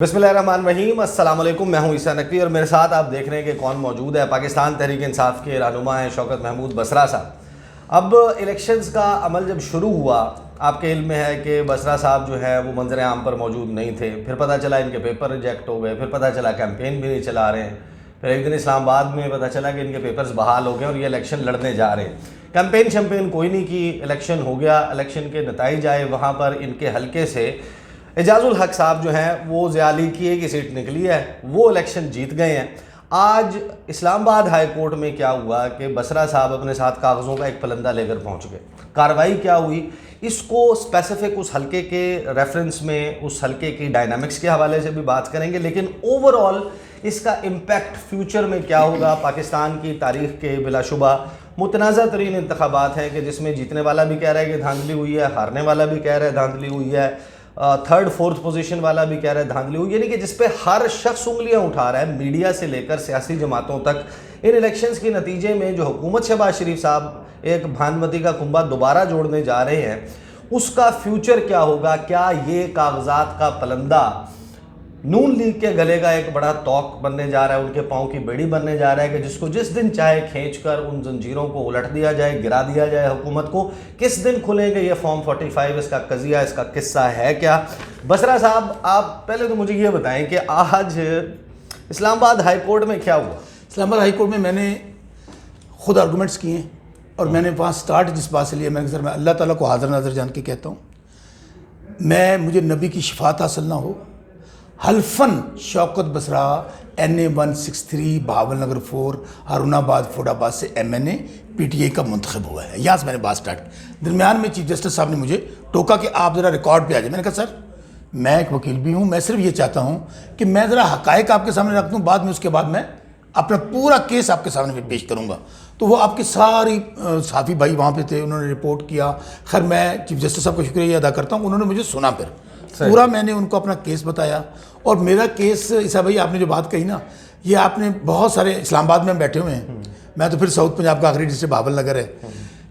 बिस्मिल्लाहिर्रहमानिर्रहीम। अस्सलाम वालेकुम। मैं हूं ईसा नकवी और मेरे साथ आप देख रहे हैं कि कौन मौजूद है। पाकिस्तान तहरीक इंसाफ के रहनुमा हैं शौकत महमूद बसरा साहब। अब इलेक्शंस का अमल जब शुरू हुआ, आपके इल्म में है कि बसरा साहब जो है वो मंजर आम पर मौजूद नहीं थे। फिर पता चला इनके पेपर रिजेक्ट हो गए, फिर पता चला कैंपेन भी नहीं चला रहे हैं, फिर एक दिन इस्लामाबाद में पता चला कि इनके पेपर्स बहाल हो गए और ये इलेक्शन लड़ने जा रहे हैं। कैंपेन शैम्पेन कोई नहीं की, इलेक्शन हो गया। इलेक्शन के नतीजे आए, वहाँ पर इनके हल्के से एजाजुल हक साहब जो हैं वो ज़ियाली की एक सीट निकली है, वो इलेक्शन जीत गए हैं। आज इस्लामाबाद हाई कोर्ट में क्या हुआ कि बसरा साहब अपने साथ कागज़ों का एक पलंदा लेकर पहुंच गए। कार्रवाई क्या हुई, इसको स्पेसिफिक उस हल्के के रेफरेंस में, उस हल्के की डायनामिक्स के हवाले से भी बात करेंगे, लेकिन ओवरऑल इसका इम्पैक्ट फ्यूचर में क्या होगा। पाकिस्तान की तारीख़ के बिलाशुबा मुतनाज़ा तरीन इंतखाबात हैं कि जिसमें जीतने वाला भी कह रहा है कि धांधली हुई है, हारने वाला भी कह रहा है धांधली हुई है, थर्ड फोर्थ पोजीशन वाला भी कह रहा है धांधली हुई, यानी कि जिस पे हर शख्स उंगलियां उठा रहा है, मीडिया से लेकर सियासी जमातों तक। इन इलेक्शंस के नतीजे में जो हुकूमत शहबाज शरीफ साहब एक भानुमती का कुंबा दोबारा जोड़ने जा रहे हैं, उसका फ्यूचर क्या होगा। क्या ये कागजात का पलंदा नून लीग के गले का एक बड़ा तौक बनने जा रहा है, उनके पाँव की बेड़ी बनने जा रहा है कि जिसको जिस दिन चाहे खींचकर उन जंजीरों को उलट दिया जाए, गिरा दिया जाए हुकूमत को। किस दिन खुलेंगे ये फॉर्म 45, इसका कज़िया, इसका किस्सा है क्या। बसरा साहब, आप पहले तो मुझे ये बताएं कि आज इस्लामाबाद हाई कोर्ट में क्या हुआ। इस्लामाबाद हाई कोर्ट में मैंने ख़ुद आर्गूमेंट्स किए और मैंने वहाँ स्टार्ट जिस बात से लिया, मैंने सर मैं अल्लाह ताला को हाज़िर नाज़िर जान के कहता हूँ, मुझे नबी की शफात हासिल ना हो, हल्फन शौकत बसरा NA 163 बहावलनगर 4 हारूनाबाद फूडाबाद से MNA PTI का मुंतखब हुआ है। यहाँ से मैंने बात स्टार्ट की। दरमियान में चीफ जस्टिस साहब ने मुझे टोका कि आप ज़रा रिकॉर्ड पे आ जाए। मैंने कहा सर मैं एक वकील भी हूँ, मैं सिर्फ ये चाहता हूँ कि मैं ज़रा हक़ाइक़ आपके सामने रख दूँ, बाद में उसके बाद मैं अपना पूरा केस आपके सामने पेश करूँगा। तो वो आपके सारी साथी भाई वहाँ पे थे, उन्होंने रिपोर्ट किया। खैर मैं चीफ जस्टिस साहब का शुक्रिया अदा करता हूँ, उन्होंने मुझे सुना, फिर पूरा मैंने उनको अपना केस बताया। और मेरा केस, ईसा भाई आपने जो बात कही ना, ये आपने बहुत सारे इस्लामाबाद में बैठे हुए हैं, मैं तो फिर साउथ पंजाब का आखिरी डिस्ट्रिक्ट बहावलनगर है।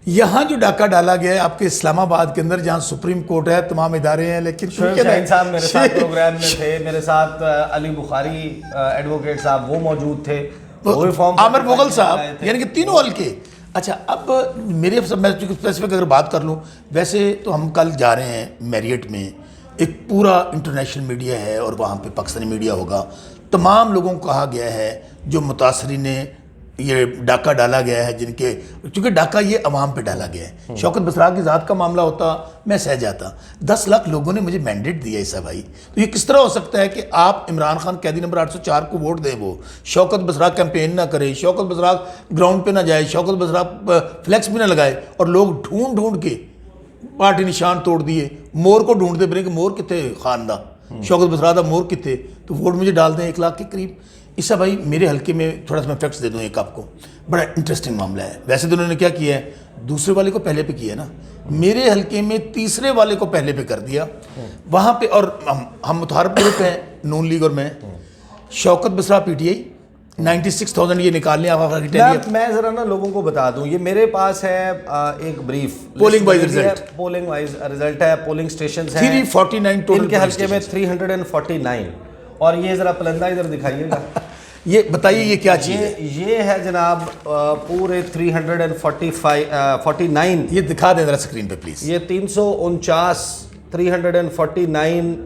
यहाँ जो डाका डाला गया है आपके इस्लामाबाद के अंदर, जहाँ सुप्रीम कोर्ट है, तमाम इदारे हैं, लेकिन शाहीन साहब मेरे साथ प्रोग्राम में थे, मेरे साथ अली बुखारी एडवोकेट साहब वो मौजूद थे, आमिर मुगल साहब, यानी कि तीनों हल्के। अच्छा, अब मेरे मैं स्पेसिफिक अगर बात कर लूँ, वैसे तो हम कल जा रहे हैं मैरियट में, एक पूरा इंटरनेशनल मीडिया है और वहाँ पे पाकिस्तानी मीडिया होगा। तमाम लोगों को कहा गया है जो मुतासरीन ने ये डाका डाला गया है, जिनके चूँकि डाका ये अवाम पे डाला गया है। शौकत बसरा की ज़ात का मामला होता मैं सह जाता। 10 लाख लोगों ने मुझे मैंडेट दिया ईसा भाई, तो ये किस तरह हो सकता है कि आप इमरान खान कैदी नंबर 804 को वोट दें, वो शौकत बसरा कैंपेन ना करे, शौकत बसरा ग्राउंड पे ना जाए, शौकत बसरा फ्लैक्स भी ना लगाए, और लोग ढूंढ ढूंढ के पार्टी निशान तोड़ दिए, मोर को ढूंढते फिर कि मोर कितने खान दा, शौकत बसरा दा मोर कितने, तो वोट मुझे डाल दें 1 लाख के करीब। ईसा भाई मेरे हल्के में थोड़ा सा मैं फैक्ट्स दे दूँ एक आपको, बड़ा इंटरेस्टिंग मामला है। वैसे तो उन्होंने क्या किया है, दूसरे वाले को पहले पे किया ना, मेरे हल्के में तीसरे वाले को पहले पे कर दिया वहाँ पे। और हम मुतहारफ ग्रुप हैं, नून लीग और मैं, शौकत बसरा PTI 96,000 ये निकाल लिया आप। मैं ज़रा ना लोगों को बता दूं, ये मेरे पास है एक brief polling wise result, polling wise result है, पोलिंग स्टेशंस हैं 349 टोटल, इनके हल्के में 349। और ये ज़रा पलंदा इधर दिखाइएगा ये बताइए ये क्या चीज़ है। ये है जनाब पूरे 349, ये दिखा दें ज़रा स्क्रीन पे प्लीज़। ये 349 349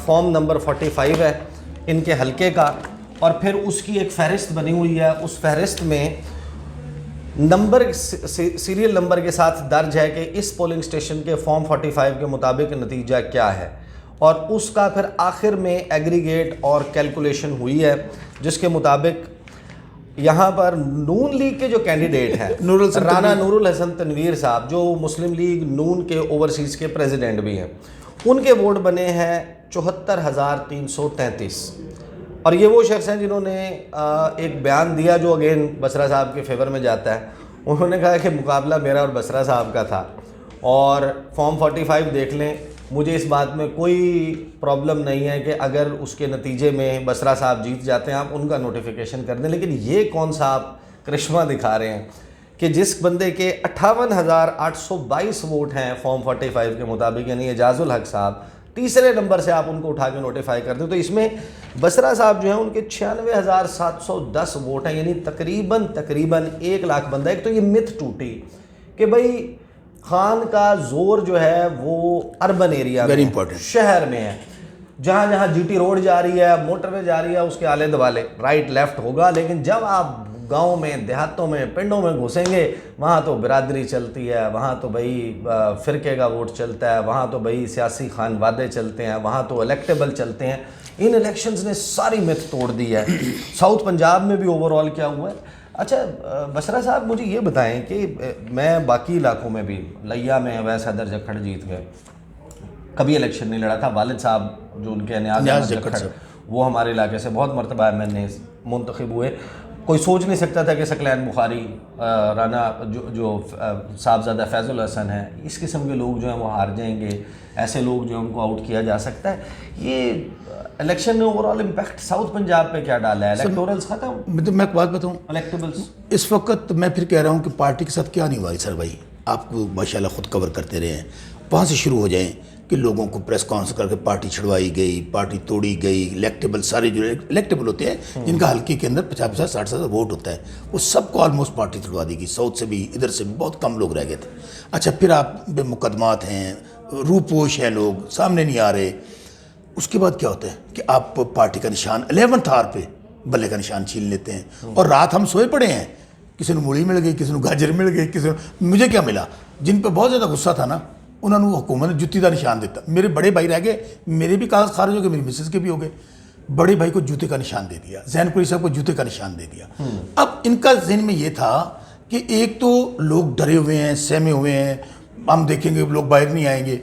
फॉर्म नंबर 45 है इनके हल्के का। और फिर उसकी एक फहरिस्त बनी हुई है, उस फहरिस्त में नंबर सीरियल नंबर के साथ दर्ज है कि इस पोलिंग स्टेशन के फॉर्म 45 के मुताबिक नतीजा क्या है। और उसका फिर आखिर में एग्रीगेट और कैलकुलेशन हुई है, जिसके मुताबिक यहाँ पर नून लीग के जो कैंडिडेट हैं राना नूरुल हसन तनवीर साहब, जो मुस्लिम लीग नून के ओवरसीज़ के प्रेसिडेंट भी हैं, उनके वोट बने हैं 74,333। और ये वो शख्स हैं जिन्होंने एक बयान दिया जो अगेन बसरा साहब के फेवर में जाता है। उन्होंने कहा कि मुकाबला मेरा और बसरा साहब का था, और फॉर्म 45 देख लें, मुझे इस बात में कोई प्रॉब्लम नहीं है कि अगर उसके नतीजे में बसरा साहब जीत जाते हैं आप उनका नोटिफिकेशन कर दें। लेकिन ये कौन सा आप करिश्मा दिखा रहे हैं कि जिस बंदे के 58,822 वोट हैं फॉर्म 45 के मुताबिक, यानी एजाजुल हक साहब तीसरे नंबर से आप उनको उठा के नोटिफाई कर दें। तो इसमें बसरा साहब जो हैं उनके 96,710 वोट हैं, यानी तकरीबन 1 लाख बंदा। एक तो ये मिथ टूटी कि भाई खान का जोर जो है वो अर्बन एरिया में, शहर में है, जहाँ जहाँ जीटी रोड जा रही है, मोटरवे जा रही है, उसके आले दुआले राइट लेफ्ट होगा। लेकिन जब आप गांव में, देहातों में, पिंडों में घुसेंगे, वहाँ तो बिरादरी चलती है, वहाँ तो भाई फ़िरके का वोट चलता है, वहाँ तो भाई सियासी खानवादे चलते हैं, वहाँ तो इलेक्टेबल चलते हैं। इन इलेक्शंस ने सारी मिथ तोड़ दी है। साउथ पंजाब में भी ओवरऑल क्या हुआ है। अच्छा बसरा साहब मुझे ये बताएं कि मैं बाकी इलाकों में भी, लिया में अवैस हैदर जखड़ जीत गए, कभी इलेक्शन नहीं लड़ा था। वालिद साहब जो उनके न्याज़ जखड़, वो हमारे इलाके से बहुत मरतबा MNA मुंतखब हुए। कोई सोच नहीं सकता था कि सकलैन बुखारी, राना जो साहबजादा फैज़ुल हसन है, इस किस्म के लोग जो हैं वो हार जाएंगे, ऐसे लोग जो हैं उनको आउट किया जा सकता है। ये इलेक्शन ने ओवरऑल इम्पैक्ट साउथ पंजाब पे क्या डाला है? इलेक्टोरल्स खत्म। तो मैं एक बात बताऊँ, इलेक्टेबल्स इस वक्त मैं फिर कह रहा हूँ कि पार्टी के साथ क्या नहीं हुआ सर भाई, आपको माशाल्लाह खुद कवर करते रहे हैं, वहाँ से शुरू हो जाएं कि लोगों को प्रेस कॉन्फ्रेंस करके पार्टी छुड़वाई गई, पार्टी तोड़ी गई, इलेक्टेबल सारे जो इलेक्टेबल होते हैं जिनका हल्के के अंदर 50-50, 60-60 वोट होता है, वो सबको ऑलमोस्ट पार्टी छुड़वा दी गई। साउथ से भी, इधर से भी बहुत कम लोग रह गए थे। अच्छा फिर आप पे मुकदमात हैं, रूपोश हैं, लोग सामने नहीं आ रहे। उसके बाद क्या होता है कि आप पार्टी का निशान 11th आवर पे बल्ले का निशान छीन लेते हैं, और रात हम सोए पड़े हैं, किसी को मूली मिल गई, किसी को गाजर मिल गई, किसी को, मुझे क्या मिला। जिन पर बहुत ज़्यादा गुस्सा था ना, उन्होंने हुकूमत ने जूती का निशान देता। मेरे बड़े भाई रह गए, मेरे भी कागज खारिज हो गए, मेरी मिसेस के भी हो गए। बड़े भाई को जूते का निशान दे दिया, जैन कुरैशी साहब को जूते का निशान दे दिया। अब इनका ज़हन में ये था कि एक तो लोग डरे हुए हैं, सहमे हुए हैं, हम देखेंगे लोग बाहर नहीं आएंगे।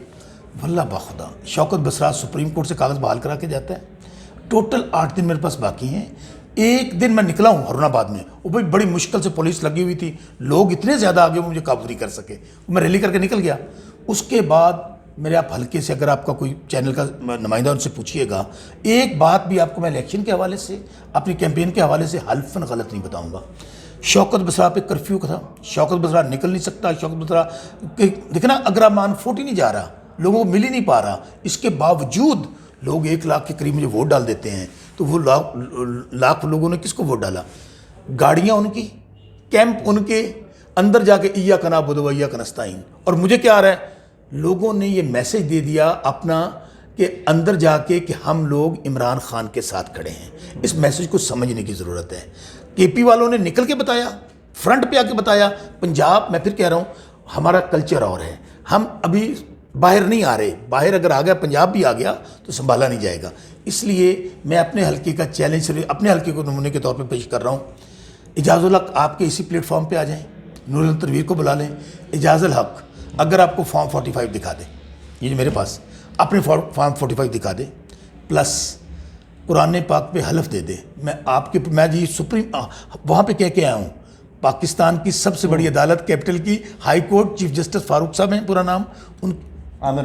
वल्लाह बाखुदा शौकत बसरा सुप्रीम कोर्ट से कागज़ बहाल करा के जाता है। टोटल 8 दिन मेरे पास बाकी हैं। एक दिन मैं निकला हूँ हरुणाबाद में, वो भाई बड़ी मुश्किल से पुलिस लगी हुई थी, लोग इतने ज़्यादा आगे मुझे काबू नहीं कर सके, मैं रैली करके निकल गया। उसके बाद मेरे आप हल्के से, अगर आपका कोई चैनल का नुमाइंदा उनसे पूछिएगा, एक बात भी आपको मैं इलेक्शन के हवाले से, अपनी कैंपेन के हवाले से हल्फन गलत नहीं बताऊँगा। शौकत बसरा पे कर्फ्यू का था, शौकत बसरा निकल नहीं सकता, शौकत बसरा देखना अग्रमान 40 नहीं जा रहा, लोगों को मिल ही नहीं पा रहा। इसके बावजूद लोग 1 लाख के करीब मुझे वोट डाल देते हैं। तो वो लाख लोगों ने किसको वोट डाला? गाड़ियाँ उनकी, कैंप उनके, अंदर जाके इया कना बुदो इया कनस्ताइन। और मुझे क्या आ रहा है, लोगों ने ये मैसेज दे दिया अपना कि अंदर जाके कि हम लोग इमरान खान के साथ खड़े हैं। इस मैसेज को समझने की ज़रूरत है। केपी वालों ने निकल के बताया, फ्रंट पे आके बताया। पंजाब, मैं फिर कह रहा हूँ, हमारा कल्चर और है, हम अभी बाहर नहीं आ रहे। बाहर अगर आ गया, पंजाब भी आ गया तो संभाला नहीं जाएगा। इसलिए मैं अपने हल्के का चैलेंज अपने हल्के को नमूने के तौर पे पेश कर रहा हूँ। इजाज़ुल हक आपके इसी प्लेटफॉर्म पे आ जाएं, नूरुल तनवीर को बुला लें। इजाज़ुल हक अगर आपको फॉर्म 45 दिखा दे, ये जो मेरे पास अपने फॉर्म 45 दिखा दे, प्लस कुरान पाक पे हलफ दे दे, मैं जी सुप्रीम वहाँ पे कह के आया हूँ, पाकिस्तान की सबसे बड़ी अदालत, कैपिटल की high court, chief justice Farooq साहब हैं पूरा नाम, उन आमिर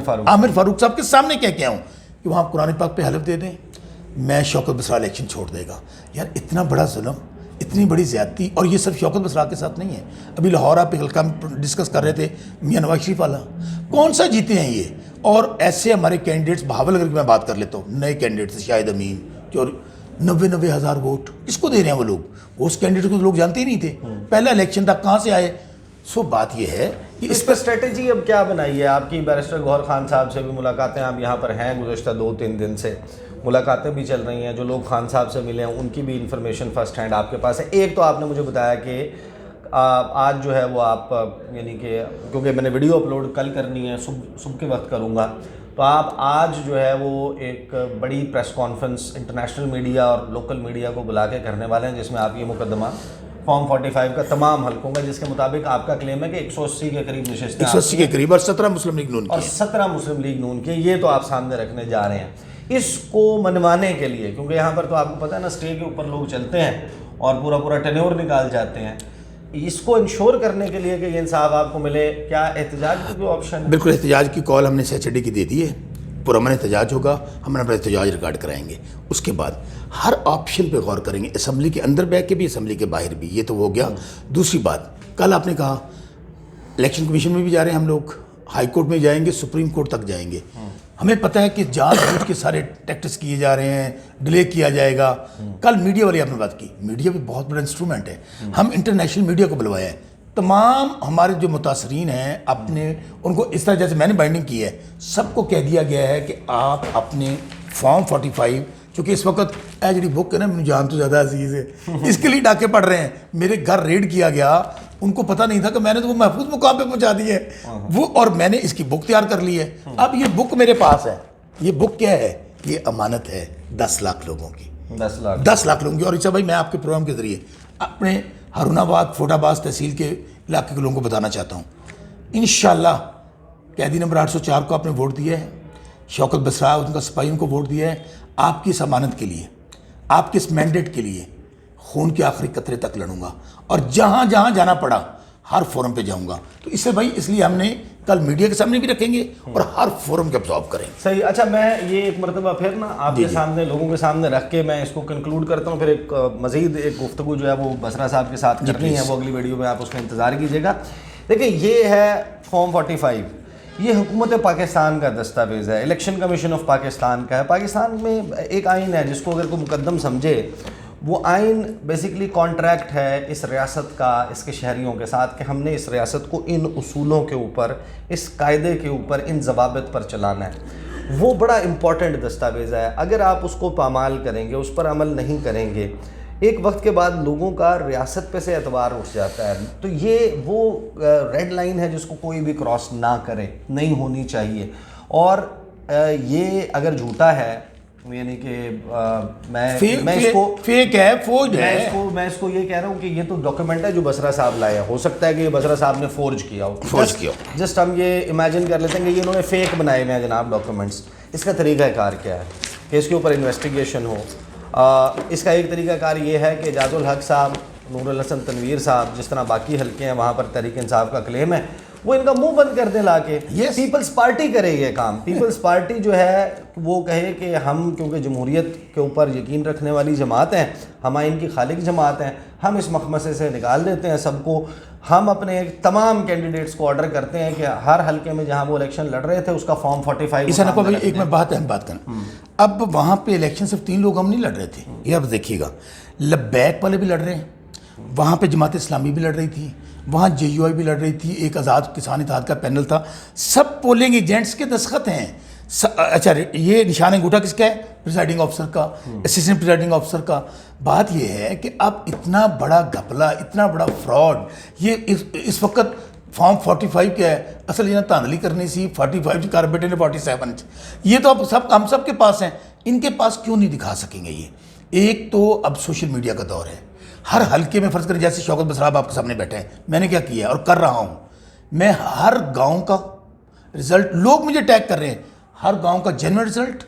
फारूक साहब के सामने कह के आया हूँ कि वहाँ कुरान पाक पे हलफ दे दें, मैं शौकत बसरा इलेक्शन छोड़ देगा। यार इतना बड़ा जुल्म, इतनी बड़ी ज़्यादती, और ये सिर्फ शौकत बसरा के साथ नहीं है। अभी लाहौर पे हल्का डिस्कस कर रहे थे, मियाँ नवाज शरीफ वाला कौन सा जीते हैं ये। और ऐसे हमारे कैंडिडेट्स, बहावलगर की मैं बात कर लेता हूँ, नए कैंडिडेट्स शाहिद अमीन जो 90 हज़ार वोट किसको दे रहे हैं वो लोग, उस कैंडिडेट को तो लोग जानते ही नहीं थे, पहला इलेक्शन था, कहाँ से आए। सो बात ये है कि इस पर स्ट्रेटेजी अब क्या बनाई है आपकी? बैरिस्टर गौहर खान साहब से भी मुलाकातें आप यहाँ पर हैं, गुज़श्ता 2-3 दिन से मुलाकातें भी चल रही हैं, जो लोग खान साहब से मिले हैं उनकी भी इंफॉर्मेशन फर्स्ट हैंड आपके पास है। एक तो आपने मुझे बताया कि आज जो है वो आप, यानी कि क्योंकि मैंने वीडियो अपलोड कल करनी है, सुबह के वक्त करूँगा, तो आप आज जो है वो एक बड़ी प्रेस कॉन्फ्रेंस इंटरनेशनल मीडिया और लोकल मीडिया को बुला के करने वाले हैं, जिसमें आप ये मुकदमा फॉर्म 45 का तमाम हल्कों का, जिसके मुताबिक आपका क्लेम है कि 180 के करीब नशिस्तें, 180 के करीब, और 17 मुस्लिम लीग नून और 17 मुस्लिम लीग नून के, ये तो आप सामने रखने जा रहे हैं। इसको मनवाने के लिए, क्योंकि यहाँ पर तो आपको पता है ना, स्टे के ऊपर लोग चलते हैं और पूरा टेन्योर निकाल जाते हैं, इसको इंश्योर करने के लिए कि ये इंसाफ आपको मिले, क्या एहतजाज की कोई ऑप्शन है? बिल्कुल, एहतजाज की कॉल हमने SHD की दे दी है, पुरअमन एहतजाज होगा, हम अपना एहतजाज रिकॉर्ड कराएंगे। उसके बाद हर ऑप्शन पे गौर करेंगे, असम्बली के अंदर बैठ के भी, असम्बली के बाहर भी। ये तो हो गया। दूसरी बात, कल आपने कहा इलेक्शन कमीशन में भी जा रहे हैं हम लोग, हाई कोर्ट में जाएंगे, सुप्रीम कोर्ट तक जाएंगे। ہمیں پتہ ہے کہ جان بوجھ کے سارے ٹیکٹس کیے جا رہے ہیں, ڈیلے کیا جائے گا. کل میڈیا والی آپ نے بات کی, میڈیا بھی بہت بڑا انسٹرومنٹ ہے. ہم انٹرنیشنل میڈیا کو بلوایا ہے, تمام ہمارے جو متاثرین ہیں اپنے ان کو اس طرح جیسے میں نے بائنڈنگ کی ہے, سب کو کہہ دیا گیا ہے کہ آپ اپنے فارم 45, چونکہ اس وقت اے جڑی بک ہے نا مجھے جان تو زیادہ عزیز ہے, اس کے لیے ڈاکے پڑ رہے ہیں. میرے گھر ریڈ کیا گیا, ان کو پتہ نہیں تھا کہ میں نے تو وہ محفوظ مقام پہ پہنچا دی ہے وہ, اور میں نے اس کی بک تیار کر لی ہے. اب یہ بک میرے پاس ہے. یہ بک کیا ہے؟ یہ امانت ہے 10 لاکھ لوگوں کی, 10 لاکھ لوگوں کی. اور عیسیٰ بھائی میں آپ کے پروگرام کے ذریعے اپنے ہارون آباد فوٹا باز تحصیل کے علاقے کے لوگوں کو بتانا چاہتا ہوں, انشاءاللہ قیدی نمبر 804 کو آپ نے ووٹ دیا ہے, شوکت بسرا ان کا سپاہی ان کو ووٹ دیا ہے, آپ کی اس امانت کے لیے, آپ کے اس مینڈیٹ کے لیے خون کے آخری قطرے تک لڑوں گا, اور جہاں جہاں جانا پڑا ہر فورم پہ جاؤں گا. تو اس سے بھائی اس لیے ہم نے کل میڈیا کے سامنے بھی رکھیں گے اور ہر فورم کے ابزارو کریں گے. صحیح. اچھا میں یہ ایک مرتبہ پھر نا آپ کے سامنے لوگوں کے سامنے رکھ کے میں اس کو کنکلوڈ کرتا ہوں, پھر ایک مزید ایک گفتگو جو ہے وہ بسرا صاحب کے ساتھ کرنی ہے, وہ اگلی ویڈیو میں آپ اس کا انتظار کیجیے گا. دیکھیں یہ ہے فارم 45, یہ حکومت پاکستان کا دستاویز ہے, الیکشن کمیشن آف پاکستان کا ہے. پاکستان میں ایک آئین ہے جس کو اگر کوئی مقدم سمجھے, وہ آئین بیسیکلی کانٹریکٹ ہے اس ریاست کا اس کے شہریوں کے ساتھ کہ ہم نے اس ریاست کو ان اصولوں کے اوپر, اس قاعدے کے اوپر, ان ضوابط پر چلانا ہے. وہ بڑا امپورٹنٹ دستاویز ہے. اگر آپ اس کو پامال کریں گے, اس پر عمل نہیں کریں گے, ایک وقت کے بعد لوگوں کا ریاست پہ سے اعتبار اٹھ جاتا ہے. تو یہ وہ ریڈ لائن ہے جس کو کوئی بھی کراس نہ کرے, نہیں ہونی چاہیے. اور یہ اگر جھوٹا ہے, یعنی کہ میں اس کو فیک ہے, فوج ہے, میں اس کو یہ کہہ رہا ہوں کہ یہ تو ڈاکیومنٹ ہے جو بسرا صاحب لائے ہیں. ہو سکتا ہے کہ یہ بسرا صاحب نے فورج کیا ہو, جسٹ ہم یہ امیجن کر لیتے ہیں کہ یہ انہوں نے فیک بنائے ہوئے ہیں جناب ڈاکیومنٹس. اس کا طریقہ کار کیا ہے کہ اس کے اوپر انویسٹیگیشن ہو. اس کا ایک طریقہ کار یہ ہے کہ اعجاز الحق صاحب, نور الحسن تنویر صاحب, جس طرح باقی حلقے ہیں وہاں پر تحریک انصاف کا کلیم ہے, وہ ان کا منہ بند کر دیں لا کے. پیپلز پارٹی کرے یہ کام. پیپلز پارٹی جو ہے وہ کہے کہ ہم کیونکہ جمہوریت کے اوپر یقین رکھنے والی جماعت ہیں, ہم ان کی خالق جماعت ہیں, ہم اس مخمصے سے نکال دیتے ہیں سب کو. ہم اپنے تمام کینڈیڈیٹس کو آرڈر کرتے ہیں کہ ہر حلقے میں جہاں وہ الیکشن لڑ رہے تھے اس کا فارم 45. ایک میں اہم بات کرنا, اب وہاں پہ الیکشن صرف 3 لوگ ہم نہیں لڑ رہے تھے, یہ اب دیکھیے گا, لبیک والے بھی لڑ رہے ہیں, وہاں پہ جماعت اسلامی بھی لڑ رہی تھی, وہاں JUI بھی لڑ رہی تھی, ایک آزاد کسان اتحاد کا پینل تھا, سب پولنگ ایجنٹس کے دستخط ہیں. اچھا یہ نشان انگوٹھا کس کا ہے؟ پریزائڈنگ آفیسر کا, اسسٹنٹ پریزائڈنگ آفیسر کا. بات یہ ہے کہ اب اتنا بڑا گھپلہ, اتنا بڑا فراڈ, یہ اس وقت فارم 45 کیا ہے, اصل یہ تاندلی کرنی سی 45 کر بیٹے نے 47. یہ تو اب ہم سب کے پاس ہیں, ان کے پاس کیوں نہیں دکھا سکیں گے؟ یہ ایک تو اب سوشل میڈیا کا دور ہے, ہر حلقے میں فرض کریں جیسے شوکت بسرا آپ کے سامنے بیٹھے ہیں, میں نے کیا کیا ہے اور کر رہا ہوں, میں ہر گاؤں کا رزلٹ, لوگ مجھے ٹیگ کر رہے ہیں, ہر گاؤں کا جنرل رزلٹ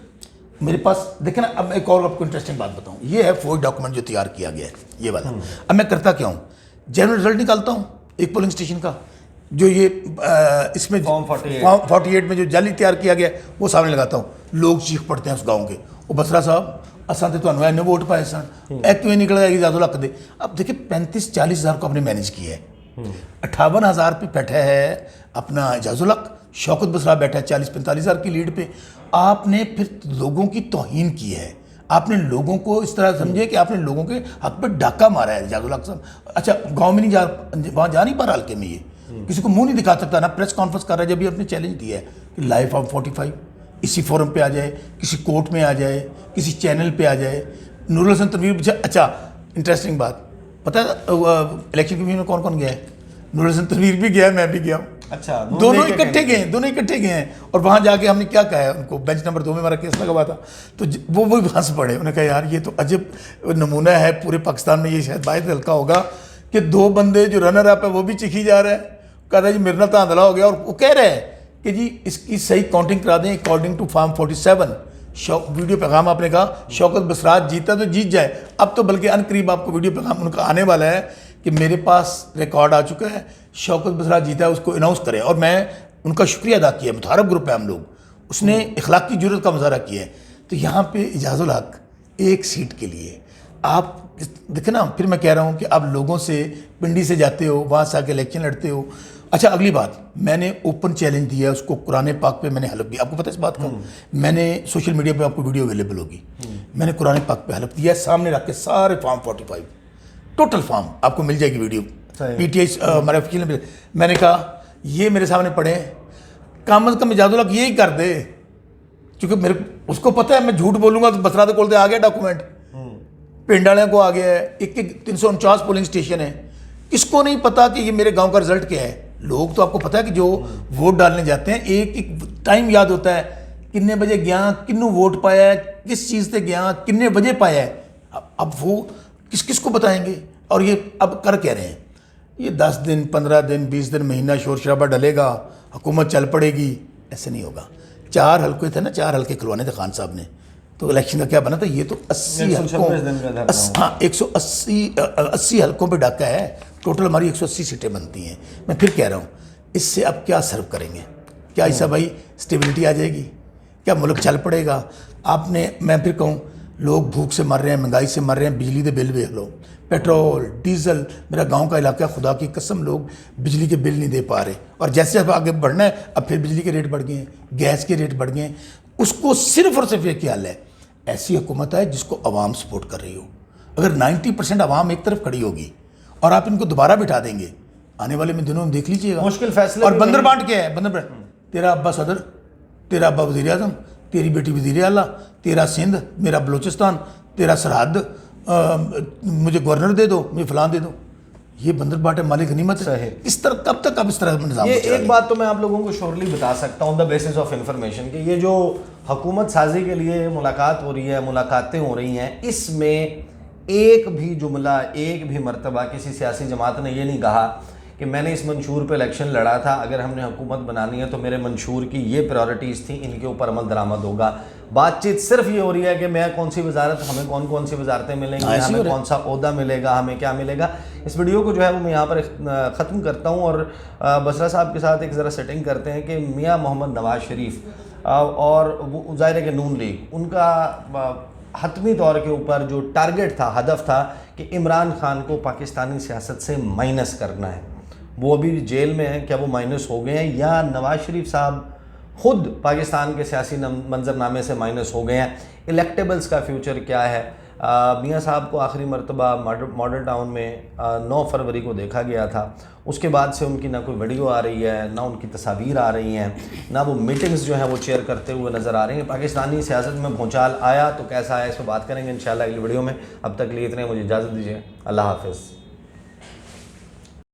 میرے پاس. دیکھیں نا, اب ایک اور آپ کو انٹرسٹنگ بات بتاؤں, یہ ہے فوج ڈاکومنٹ جو تیار کیا گیا ہے یہ والا. اب میں کرتا کیا ہوں, جنرل رزلٹ نکالتا ہوں ایک پولنگ اسٹیشن کا, جو یہ اس میں فارم 48 میں جو جعلی تیار کیا گیا ہے وہ سامنے لگاتا ہوں. لوگ چیخ پڑتے ہیں اس گاؤں کے, وہ بسرا صاحب اساں تے تانوں اینے ووٹ پائے سن, اے کیوں نکل گیا اعجاز الحق دے. اب دیکھیں 35-40 ہزار کو آپ نے مینیج کیا ہے, 58,000 پہ بیٹھا ہے اپنا اعجاز الحق, شوکت بسرا بیٹھا ہے 40-45 ہزار کی لیڈ پہ. آپ نے پھر لوگوں کی توہین کی ہے, آپ نے لوگوں کو اس طرح سمجھے کہ آپ نے لوگوں کے حق پہ ڈاکہ مارا ہے اعجاز الحق صاحب. اچھا گاؤں میں نہیں وہاں جا نہیں پا رہا حلقے میں, یہ کسی کو منہ نہیں دکھا سکتا, نہ پریس کانفرنس کر رہا ہے. جب بھی آپ نے چیلنج دیا ہے کہ لائیو فارم 45 اسی فورم پہ آ جائے, کسی کورٹ میں آ جائے, کسی چینل پہ آ جائے. نور الحسن تنویر, اچھا انٹرسٹنگ بات پتہ ہے الیکشن کمیشن میں کون کون گیا ہے؟ نور الحسن تنویر بھی گیا ہے, میں بھی گیا ہوں. اچھا دونوں اکٹھے گئے ہیں. اور وہاں جا کے ہم نے کیا کہا ہے ان کو, بینچ نمبر 2 میں ہمارا کیس لگا ہوا تھا, تو وہ ہنس پڑے. انہوں نے کہا یار یہ تو عجب نمونہ ہے, پورے پاکستان میں یہ شاید واحد حلقہ ہوگا کہ 2 بندے جو رنر اپ ہے وہ بھی چکھی جا رہا ہے. کہا جی میرا تاندلا ہو گیا, اور وہ کہہ رہے ہیں کہ جی اس کی صحیح کاؤنٹنگ کرا دیں اکارڈنگ ٹو فارم 47. ویڈیو پیغام آپ نے کہا شوکت بسرا جیتا تو جیت جائے, اب تو بلکہ ان قریب آپ کو ویڈیو پیغام ان کا آنے والا ہے کہ میرے پاس ریکارڈ آ چکا ہے, شوکت بسرا جیتا ہے, اس کو اناؤنس کریں. اور میں ان کا شکریہ ادا کیا, متحرک گروپ ہے ہم لوگ, اس نے اخلاقی جرات کا مظاہرہ کیا ہے. تو یہاں پہ اعجاز الحق ایک سیٹ کے لیے آپ دیکھیں نا, پھر میں کہہ رہا ہوں کہ آپ لوگوں سے پنڈی سے جاتے ہو, وہاں سے آ کے الیکشن لڑتے ہو, اچھا اگلی بات، میں نے اوپن چیلنج دیا اس کو، قرآن پاک پہ میں نے حلف دیا، آپ کو پتہ ہے اس بات کا، میں نے سوشل میڈیا پہ آپ کو ویڈیو اویلیبل ہوگی، میں نے قرآن پاک پہ حلف دیا سامنے رکھ کے، سارے فارم 45 ٹوٹل فارم آپ کو مل جائے گی ویڈیو، پی ٹی آئی ہمارے وکیل نے، میں نے کہا یہ میرے سامنے پڑھیں، کم از کم اجازت الحق یہی کر دے، کیونکہ میرے اس کو پتہ ہے میں جھوٹ بولوں گا تو بسرا دے کول آ گیا ڈاکومنٹ، پنڈ والوں کو آ گیا ہے، 349 پولنگ اسٹیشن ہے، کس کو نہیں پتا کہ یہ میرے گاؤں کا رزلٹ کیا ہے؟ لوگ تو آپ کو پتا ہے کہ جو ووٹ ڈالنے جاتے ہیں ایک ایک ٹائم یاد ہوتا ہے، کتنے بجے گیا، کنوں ووٹ پایا ہے، کس چیز سے گیا، کتنے بجے پایا ہے، اب وہ کس کس کو بتائیں گے؟ اور یہ اب کر کہہ رہے ہیں یہ 10 دن 15 دن 20 دن مہینہ شور شرابہ ڈلے گا، حکومت چل پڑے گی، ایسے نہیں ہوگا۔ 4 حلقے تھے نا، 4 حلقے کھلوانے تھے خان صاحب نے، تو الیکشن کا کیا بنا تھا؟ یہ تو 80 حلقوں، ہاں 180 حلقوں پہ ڈاکہ ہے، ٹوٹل ہماری 180 سیٹیں بنتی ہیں۔ میں پھر کہہ رہا ہوں اس سے اب کیا سرو کریں گے؟ کیا ایسا بھائی اسٹیبلٹی آ جائے گی؟ کیا ملک چل پڑے گا؟ آپ نے، میں پھر کہوں لوگ بھوک سے مر رہے ہیں، مہنگائی سے مر رہے ہیں، بجلی کے بل دیکھ لو، پیٹرول ڈیزل، میرا گاؤں کا علاقہ خدا کی قسم لوگ بجلی کے بل نہیں دے پا رہے، اور جیسے اب آگے بڑھنا ہے اب پھر بجلی کے ریٹ بڑھ گئے ہیں، گیس کے ریٹ بڑھ گئے ہیں۔ اس کو صرف اور صرف ایک حل ہے، ایسی حکومت ہے جس کو عوام سپورٹ کر رہی ہو۔ اگر 90% عوام ایک طرف کھڑی ہوگی اور آپ ان کو دوبارہ بٹھا دیں گے، آنے والے میں دنوں میں دیکھ لیجیے گا مشکل فیصلے۔ اور بندر بانٹ کیا ہے؟ بندر بانٹ، تیرا ابا صدر، تیرا ابا وزیر اعظم، تیری بیٹی وزیر اعلیٰ، تیرا سندھ، میرا بلوچستان، تیرا سرحد مجھے گورنر دے دو، مجھے فلان دے دو، یہ بندر بانٹ مالک غنیمت ہے۔ اس طرح کب تک آپ اس طرح نظام؟ یہ ایک بات تو میں آپ لوگوں کو شورلی بتا سکتا ہوں، دا بیسس آف انفارمیشن، کہ یہ جو حکومت سازی کے لیے ملاقات ہو رہی ہے، ملاقاتیں ہو رہی ہیں، اس میں ایک بھی جملہ، ایک بھی مرتبہ کسی سیاسی جماعت نے یہ نہیں کہا کہ میں نے اس منشور پہ الیکشن لڑا تھا، اگر ہم نے حکومت بنانی ہے تو میرے منشور کی یہ پریورٹیز تھیں، ان کے اوپر عمل درآمد ہوگا۔ بات چیت صرف یہ ہو رہی ہے کہ میں کون سی وزارت، ہمیں کون کون سی وزارتیں ملیں گی، ہمیں کون سا عہدہ ملے گا، ہمیں کیا ملے گا۔ اس ویڈیو کو جو ہے وہ میں یہاں پر ختم کرتا ہوں، اور بسرا صاحب کے ساتھ ایک ذرا سیٹنگ کرتے ہیں کہ میاں محمد نواز شریف اور وہ ظاہر ہے کہ نون لیگ، ان کا حتمی طور کے اوپر جو ٹارگٹ تھا، ہدف تھا کہ عمران خان کو پاکستانی سیاست سے مائنس کرنا ہے۔ وہ ابھی جیل میں ہیں، کیا وہ مائنس ہو گئے ہیں یا نواز شریف صاحب خود پاکستان کے سیاسی منظرنامے سے مائنس ہو گئے ہیں؟ الیکٹیبلز کا فیوچر کیا ہے؟ میاں صاحب کو آخری مرتبہ ماڈل ٹاؤن میں 9 فروری کو دیکھا گیا تھا، اس کے بعد سے ان کی نہ کوئی ویڈیو آ رہی ہے، نہ ان کی تصاویر آ رہی ہیں، نہ وہ میٹنگز جو ہیں وہ چیئر کرتے ہوئے نظر آ رہے ہیں۔ پاکستانی سیاست میں بھونچال آیا تو کیسا آیا، اس پہ بات کریں گے انشاءاللہ اگلی ویڈیو میں۔ اب تک لیے اتنے، مجھے اجازت دیجیے، اللہ حافظ۔